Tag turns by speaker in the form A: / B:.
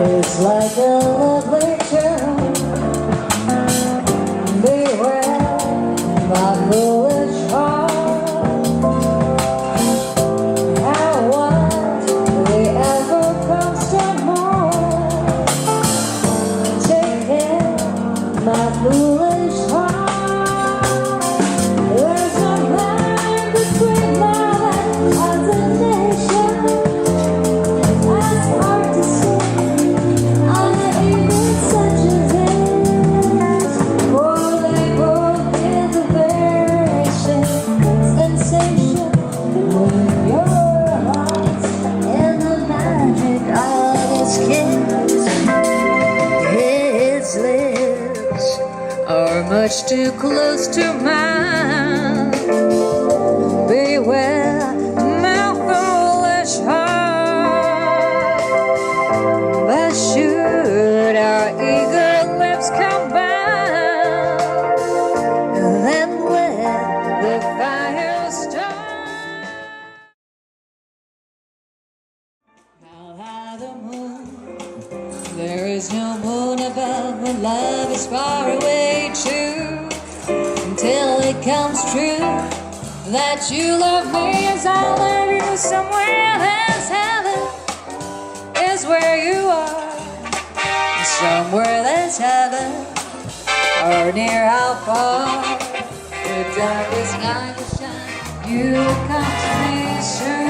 A: It's like a lovely tune. Beware my foolish heart. How once we ever crossed a more. Take care, my foolish heart. There's a line between love and condemnation. It's hard to say. Much too close to mine. Beware my foolish heart. But should our eager lips combine, then when the fire starts, how high the moon? There is no moon above when love is far away too. Until it comes true that you love me as I love you. Somewhere that's heaven is where you are. Somewhere that's heaven or near how far the darkest night will shine. You come to me soon.